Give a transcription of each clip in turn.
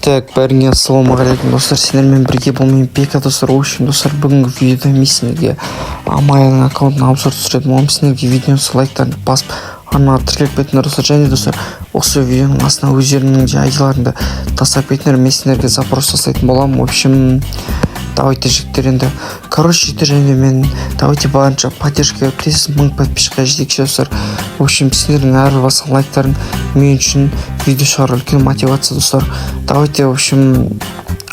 Так, бәріңе ассалаумағалейкум достар, сендермен бірге болмайын Бека достар. Достар, бүгінгі видеода мен сендерге Амаяның аккаунтын обзор түсіредім. Оның сендерге видеосы лайктарын басып арнаға тіркеліп кетіңдер достар. Және достар, осы видеоның астына өздерінің де айдиларында тастап кетіңдер, мен сендерге запрос жасайтын боламын. В общем, давайте жігіттер, енді жігіттер, және мен давайте барынша поддержка білесіз, 1000 подписчикқа жетейікші достар. В общем, сендердің әрбір басқан лайктарың мен үшін видео шығару үлкен мотивация достар. Давайте, в общем,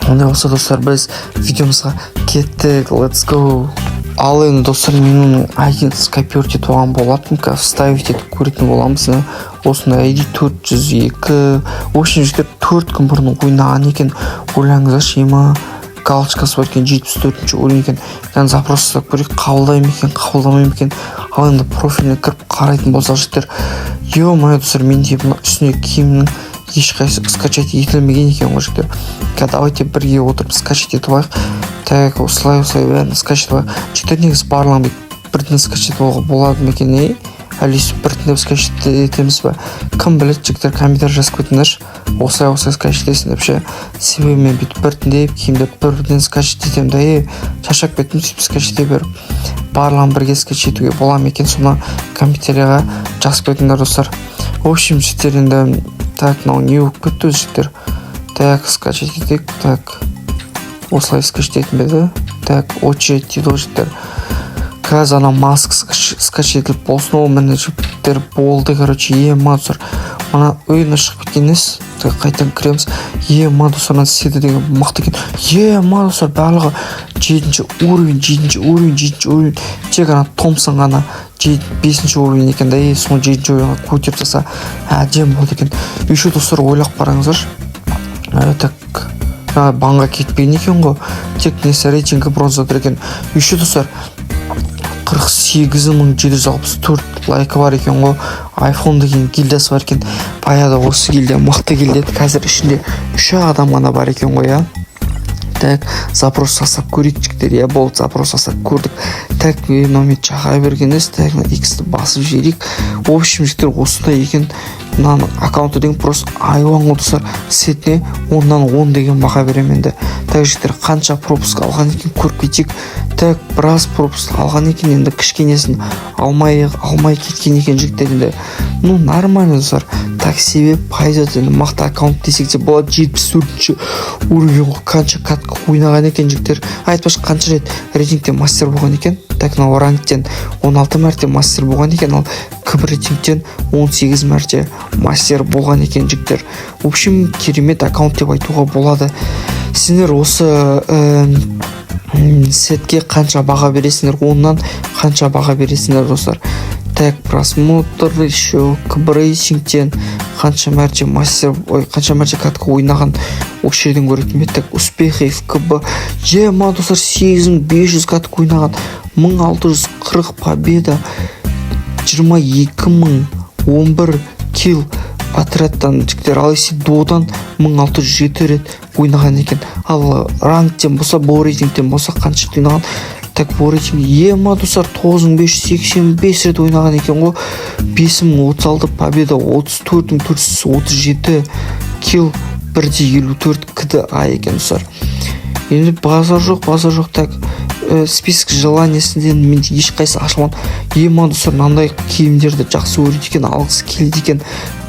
ондай болса достар, біз видеомызға кеттік. Let's go. Ал енді достар, мен оның айдын скопировать етіп алған болатын, вставить етіп көретін боламыз. Осындай ID 402. В общем, жігіттер 4 күн бұрын ойнаған екен. Ойлаңыздаршы, ема галочкасы бар екен, 74-ші ойын екен. Яғни запрос жасап көрейік, қабылдаймын екен, қабылдамаймын екен. Ал енді профиліне кіріп қарайтын болсақ жігіттер, ё-моё достар, менде мына үстіне киімнің ешқайсы скачать етілмеген екен ғой жігіттер. Давайте бірге отырып скачать етіп алайық. Так, осылай бәрін скачать етіп алайық. Жігіттер, негізі барлығын бірден скачать етуге болады ма екен, әлі біртіндеп скачать етеміз ба? Кім біледі жігіттер, компьютер жазып кетіңдерші. Осылай скачать етесің деп ше. Себебі мен бүйтіп біртіндеп киімді бірден скачать етемін да, шаршап кеттім, сөйтіп скачать ете беріп. Барлығын бірге скачать етуге бола ма екен, соны компьютерге жазып кетіңдер достар. В общем, жігіттер, енді так, мынау не болып кетті жігіттер. Так, скачать етейік. Так, осылай скачать етін беді. Так, очередь дейді жігіттер. Қазір ана маск скачать етіліп болсын, ол міне жігіттер болды. Ема достар, мына ойына шығып кеткенес. Қайтан кіреміз. Ема достар, седі деген мықты екен. Ема достар, барлығы 7-ші уровень. Тек ана Томпсон ғана 5-ші уровень екен да, соны 7-ші уровеньға көтеріп тастаса әдем болды екен. Еще достар, ойлап қараңыздаршы. Так, банға кетпеген екен ғой. Тек несі рейтингі бронзадыр екен. Еще достар, 48764 лайкі бар екен ғой. iPhone деген гильдиясы бар екен. Баяғыда осы гильдия мықты гильдия. Қазір ішінде 3 адам ғана бар екен ғой. Так, запрос жасап көрейік жігіттер. Болды, запрос жасап көрдік. Так, номер жаға бергеніз. Так, X-ті басып жіберейік. В общем, жігіттер, осындай екен. Мынаның аккаунты деген просто айуан ғой достар. Сетіне 10-нан 10 деген баға беремін енді. Так, жігіттер, қанша пропуск алған екен көріп кетейік. Так, біраз пропуск алған екен, енді кішкенесін алмай кеткен екен жігіттер енді. Ну, нормально достар. Так, себеп пайдат, енді мақты аккаунт десек те болады. 74-ші уровень ғой, қанша катка ойнаған екен жігіттер. Айтпашы, қанша рет рейтингте мастер болған екен. Так, мына рангтен 16 мәрте мастер болған екен, ал кіб рейтингтен 18 мәрте мастер болған екен жігіттер. В общем, керемет аккаунт деп айтуға болады. Сендер осы сетке қанша баға бересіңдер, 10-нан қанша баға бересіңдер достар. Так, просмотр, еще кіб рейтингтен қанша мәрте қанша мәрте катка ойнаған осы жерден көретін бе. Так, успехи в КБ. Ема достар, 8500 катка ойнаған, 1640 победа, 22011 килл отрядтан жігіттер. Ал есе додан 1607 рет ойнаған екен. Ал рангтен болса, бұл рейтингтен болса қанша ойнаған. Так, бұл рейтинг ема достар, 9585 рет ойнаған екен ғой. 5036 победа, 34437 килл, 154 КДА екен достар. Енді базар жоқ. Так, список желаниесінден менде ешқайсы ашылман. Ема достар, мынандай киімдерді жақсы көреді екен, алғысы келеді екен.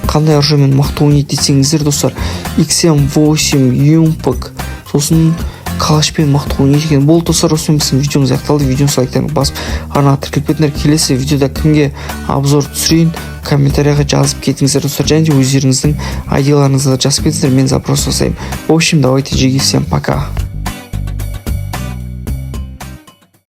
Қандай ұржамен мықты ойнайды десеңіздер достар, XM8 Юмпок, сосын калашпен мықты ойнайды екен. Бұл достар, осымен біздің видеомыз аяқталды. Видеомыз лайктарын басып арнаға тіркеліп кетіңдер. Келесі видеода кімге обзор түсірейін, комментарияға жазып кетіңіздер достар. Және де өздеріңіздің айдиларыңызды жазып кетіңіздер, мен запрос жасаймын. В общем, давайте жеги, всем пока.